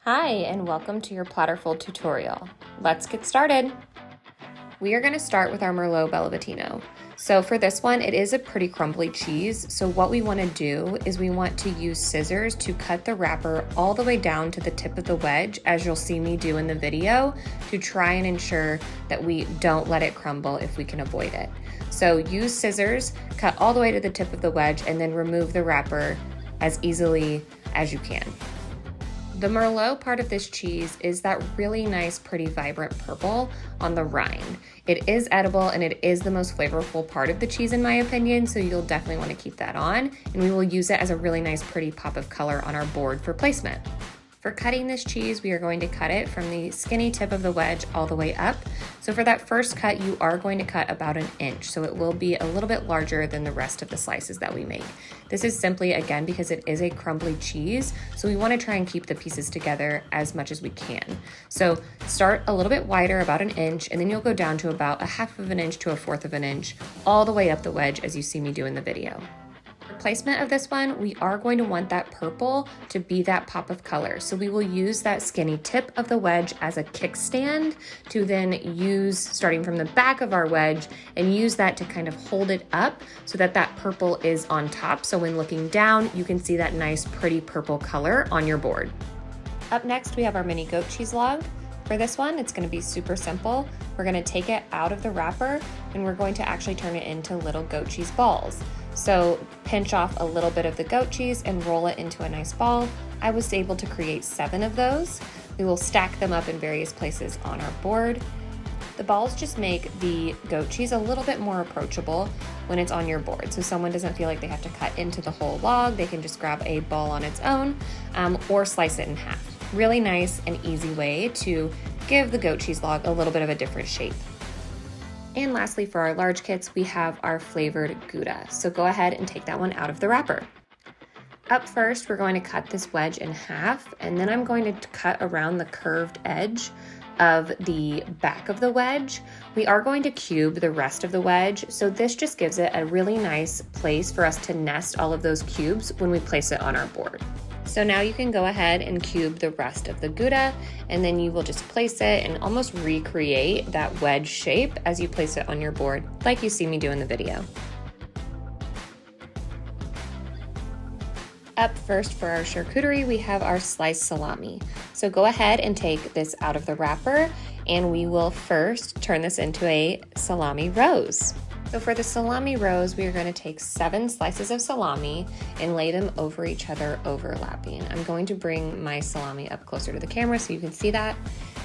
Hi, and welcome to your Platterful tutorial. Let's get started. We are going to start with our Merlot Bellavitano. So for this one, it is a pretty crumbly cheese. So what we want to do is we want to use scissors to cut the wrapper all the way down to the tip of the wedge, as you'll see me do in the video, to try and ensure that we don't let it crumble if we can avoid it. So use scissors, cut all the way to the tip of the wedge, and then remove the wrapper as easily as you can. The Merlot part of this cheese is that really nice, pretty vibrant purple on the rind. It is edible and it is the most flavorful part of the cheese in my opinion, so you'll definitely want to keep that on, and we will use it as a really nice, pretty pop of color on our board for placement. For cutting this cheese, we are going to cut it from the skinny tip of the wedge all the way up. So for that first cut, you are going to cut about 1 inch, so it will be a little bit larger than the rest of the slices that we make. This is simply, again, because it is a crumbly cheese, so we want to try and keep the pieces together as much as we can. So start a little bit wider, about 1 inch, and then you'll go down to about 1/2 inch to 1/4 inch, all the way up the wedge as you see me do in the video. Placement of this one, we are going to want that purple to be that pop of color. So we will use that skinny tip of the wedge as a kickstand to then use, starting from the back of our wedge, and use that to kind of hold it up so that that purple is on top. So when looking down, you can see that nice, pretty purple color on your board. Up next, we have our mini goat cheese log. For this one, it's going to be super simple. We're going to take it out of the wrapper and we're going to actually turn it into little goat cheese balls. So pinch off a little bit of the goat cheese and roll it into a nice ball. I was able to create 7 of those. We will stack them up in various places on our board. The balls just make the goat cheese a little bit more approachable when it's on your board. So someone doesn't feel like they have to cut into the whole log. They can just grab a ball on its own or slice it in half. Really nice and easy way to give the goat cheese log a little bit of a different shape. And lastly, for our large kits, we have our flavored Gouda. So go ahead and take that one out of the wrapper. Up first, we're going to cut this wedge in half, and then I'm going to cut around the curved edge of the back of the wedge. We are going to cube the rest of the wedge, so this just gives it a really nice place for us to nest all of those cubes when we place it on our board. So now you can go ahead and cube the rest of the Gouda, and then you will just place it and almost recreate that wedge shape as you place it on your board, like you see me do in the video. Up first for our charcuterie, we have our sliced salami. So go ahead and take this out of the wrapper, and we will first turn this into a salami rose. So for the salami rose, we are going to take 7 slices of salami and lay them over each other, overlapping. I'm going to bring my salami up closer to the camera so you can see that.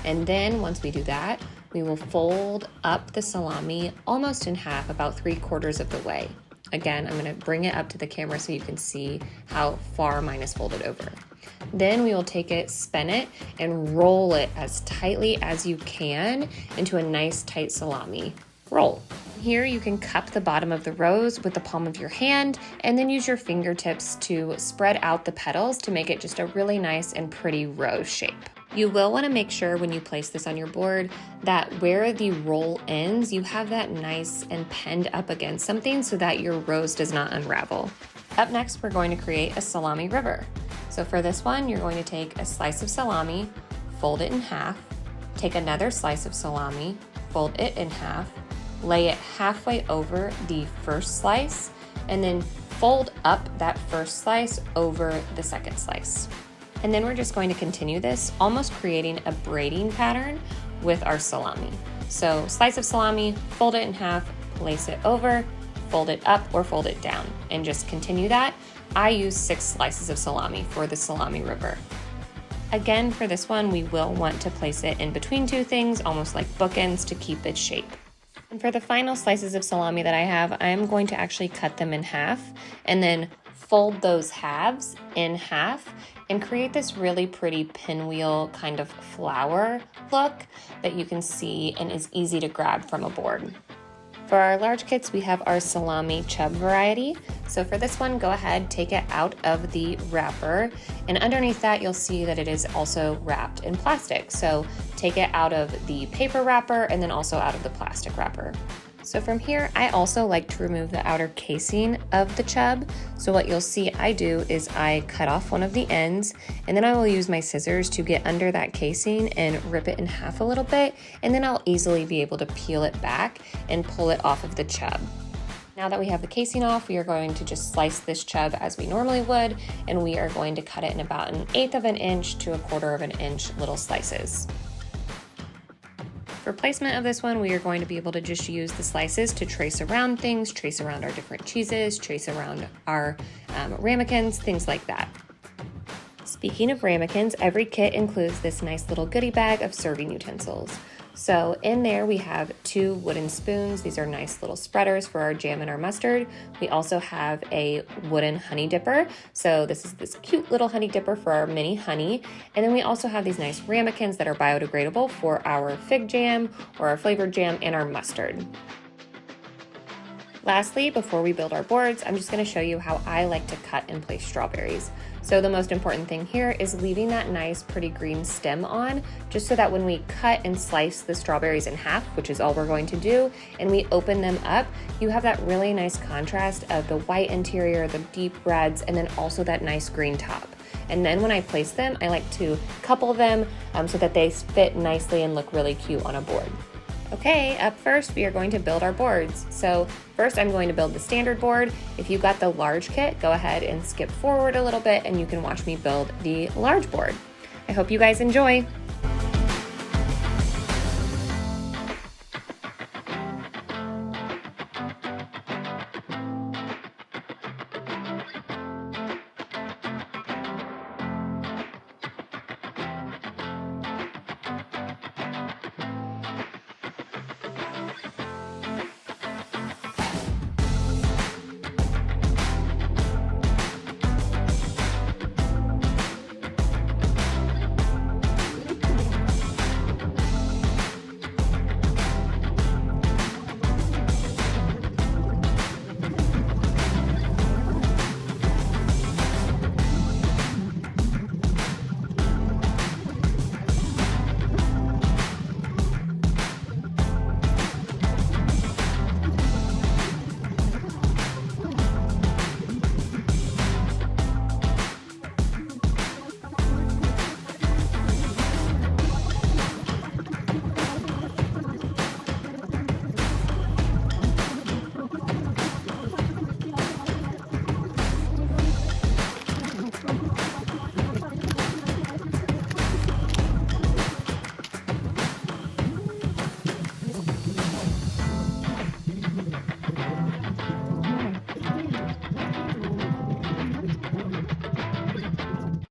And then once we do that, we will fold up the salami almost in half, about 3/4 of the way. Again, I'm going to bring it up to the camera so you can see how far mine is folded over. Then we will take it, spin it, and roll it as tightly as you can into a nice tight salami roll. Here you can cup the bottom of the rose with the palm of your hand and then use your fingertips to spread out the petals to make it just a really nice and pretty rose shape. You will want to make sure when you place this on your board that where the roll ends, you have that nice and penned up against something so that your rose does not unravel. Up next, we're going to create a salami river. So for this one, you're going to take a slice of salami, fold it in half, take another slice of salami, fold it in half, lay it halfway over the first slice, and then fold up that first slice over the second slice. And then we're just going to continue this, almost creating a braiding pattern with our salami. So slice of salami, fold it in half, place it over, fold it up or fold it down, and just continue that. I use 6 slices of salami for the salami river. Again, for this one, we will want to place it in between 2 things, almost like bookends, to keep its shape. And for the final slices of salami that I have, I am going to actually cut them in half and then fold those halves in half and create this really pretty pinwheel kind of flower look that you can see and is easy to grab from a board. For our large kits, we have our salami Chub variety. So for this one, go ahead, take it out of the wrapper, and underneath that, you'll see that it is also wrapped in plastic. So take it out of the paper wrapper and then also out of the plastic wrapper. So from here, I also like to remove the outer casing of the chub. So what you'll see I do is I cut off one of the ends, and then I will use my scissors to get under that casing and rip it in half a little bit, and then I'll easily be able to peel it back and pull it off of the chub. Now that we have the casing off, we are going to just slice this chub as we normally would, and we are going to cut it in about 1/8 of an inch to 1/4 of an inch little slices. For placement of this one, we are going to be able to just use the slices to trace around things, trace around our different cheeses, trace around our ramekins, things like that. Speaking of ramekins, every kit includes this nice little goodie bag of serving utensils. So in there we have 2 wooden spoons. These are nice little spreaders for our jam and our mustard. We also have a wooden honey dipper. So this is this cute little honey dipper for our mini honey. And then we also have these nice ramekins that are biodegradable for our fig jam or our flavored jam and our mustard. Lastly, before we build our boards, I'm just going to show you how I like to cut and place strawberries. So the most important thing here is leaving that nice pretty green stem on, just so that when we cut and slice the strawberries in half, which is all we're going to do, and we open them up, you have that really nice contrast of the white interior, the deep reds, and then also that nice green top. And then when I place them, I like to couple them so that they fit nicely and look really cute on a board. Okay, up first, we are going to build our boards. So first I'm going to build the standard board. If you got the large kit, go ahead and skip forward a little bit and you can watch me build the large board. I hope you guys enjoy.